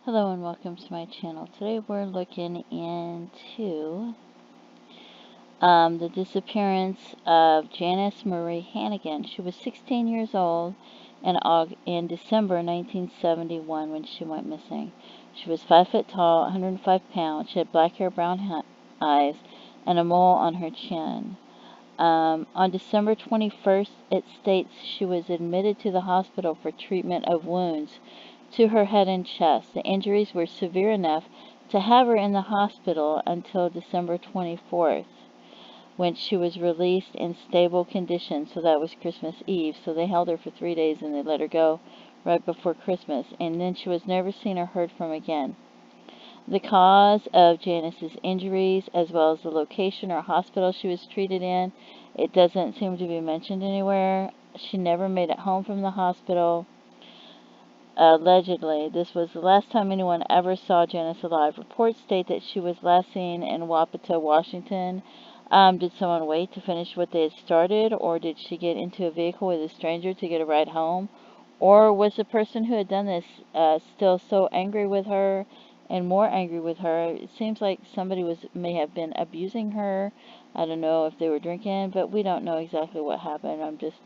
Hello and welcome to my channel. Today we're looking into the disappearance of Janice Marie Hannigan. She was 16 years old in December 1971 when she went missing. She was 5 foot tall, 105 pounds. She had black hair, brown eyes, and a mole on her chin. On December 21st, it states she was admitted to the hospital for treatment of wounds to her head and chest. The injuries were severe enough to have her in the hospital until December 24th, when she was released in stable condition. So that was Christmas Eve. So they held her for 3 days and they let her go right before Christmas. And then she was never seen or heard from again. The cause of Janice's injuries, as well as the location or hospital she was treated in, it doesn't seem to be mentioned anywhere. She never made it home from the hospital. Allegedly, this was the last time anyone ever saw Janice alive. Reports state that she was last seen in Wapato, Washington. Did someone wait to finish what they had started, or did she get into a vehicle with a stranger to get a ride home? Or was the person who had done this still so angry with her and more angry with her? It seems like somebody may have been abusing her. I don't know if they were drinking, but we don't know exactly what happened. I'm just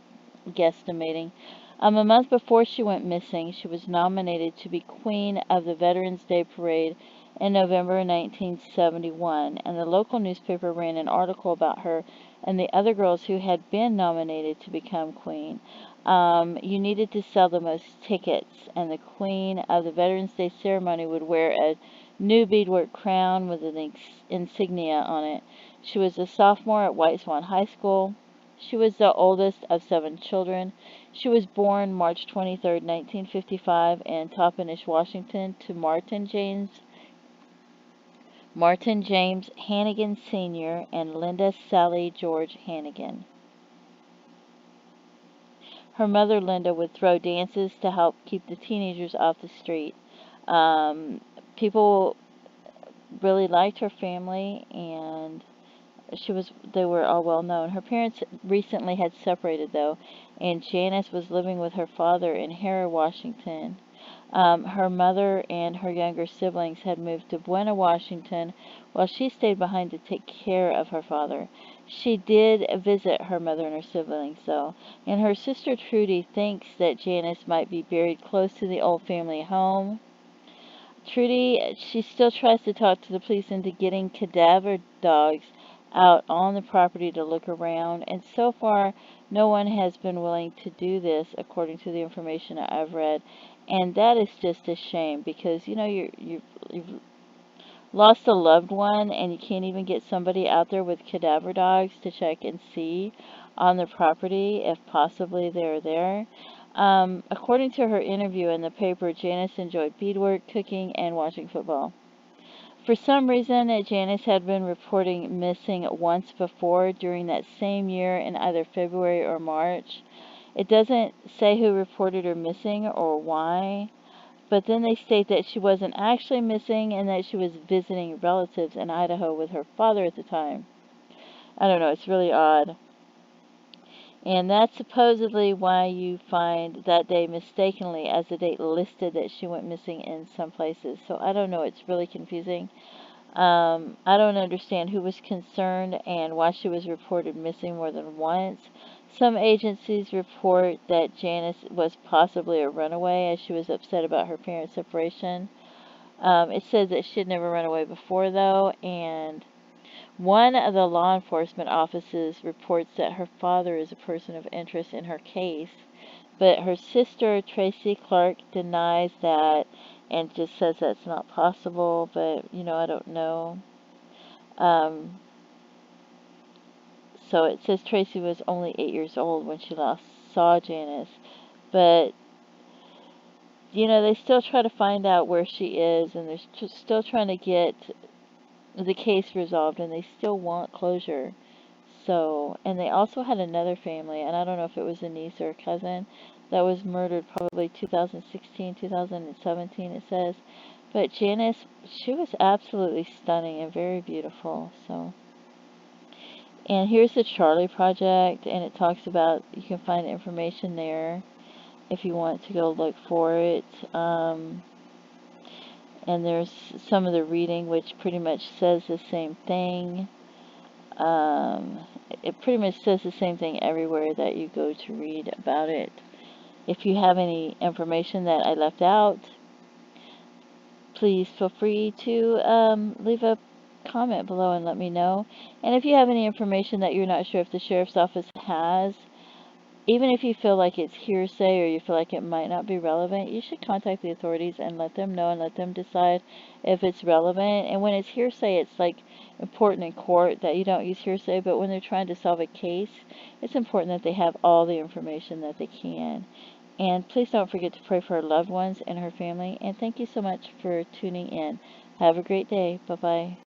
guesstimating. A month before she went missing, she was nominated to be Queen of the Veterans Day Parade in November 1971, and the local newspaper ran an article about her and the other girls who had been nominated to become queen. You needed to sell the most tickets, and the Queen of the Veterans Day ceremony would wear a new beadwork crown with an insignia on it. She was a sophomore at White Swan High School. She was the oldest of 7 children. She was born March 23, 1955, in Toppenish, Washington, to Martin James Hannigan Sr. and Linda Sally George Hannigan. Her mother, Linda, would throw dances to help keep the teenagers off the street. People really liked her family, and they were all well known. Her parents recently had separated, though, and Janice was living with her father in Harrow, Washington. Her mother and her younger siblings had moved to Buena, Washington, while she stayed behind to take care of her father. She did visit her mother and her siblings, though, and her sister Trudy thinks that Janice might be buried close to the old family home. Trudy, she still tries to talk to the police into getting cadaver dogs out on the property to look around, and so far no one has been willing to do this according to the information I've read, and that is just a shame because you've lost a loved one and you can't even get somebody out there with cadaver dogs to check and see on the property if possibly they're there. According to her interview in the paper, Janice enjoyed beadwork, cooking, and watching football. For some reason, Janice had been reporting missing once before during that same year in either February or March. It doesn't say who reported her missing or why, but then they state that she wasn't actually missing and that she was visiting relatives in Idaho with her father at the time. I don't know, it's really odd. And that's supposedly why you find that day mistakenly as the date listed that she went missing in some places. So I don't know, it's really confusing. I don't understand who was concerned and why she was reported missing more than once. Some agencies report that Janice was possibly a runaway as she was upset about her parents' separation. It says that she had never run away before, though, and one of the law enforcement offices reports that her father is a person of interest in her case, but her sister, Tracy Clark, denies that and just says that's not possible, but, I don't know. So it says Tracy was only 8 years old when she last saw Janice, but, they still try to find out where she is, and they're still trying to get the case resolved, and they still want closure. So, and they also had another family, and I don't know if it was a niece or a cousin, that was murdered probably 2016, 2017, it says. But Janice, she was absolutely stunning and very beautiful, so. And here's the Charlie Project, and it talks about, you can find information there if you want to go look for it. and there's some of the reading which pretty much says the same thing. It pretty much says the same thing everywhere that you go to read about it. If you have any information that I left out, please feel free to leave a comment below and let me know. And if you have any information that you're not sure if the sheriff's office has, even if you feel like it's hearsay or you feel like it might not be relevant, you should contact the authorities and let them know and let them decide if it's relevant. And when it's hearsay, it's like important in court that you don't use hearsay, but when they're trying to solve a case, it's important that they have all the information that they can. And please don't forget to pray for her loved ones and her family. And thank you so much for tuning in. Have a great day. Bye-bye.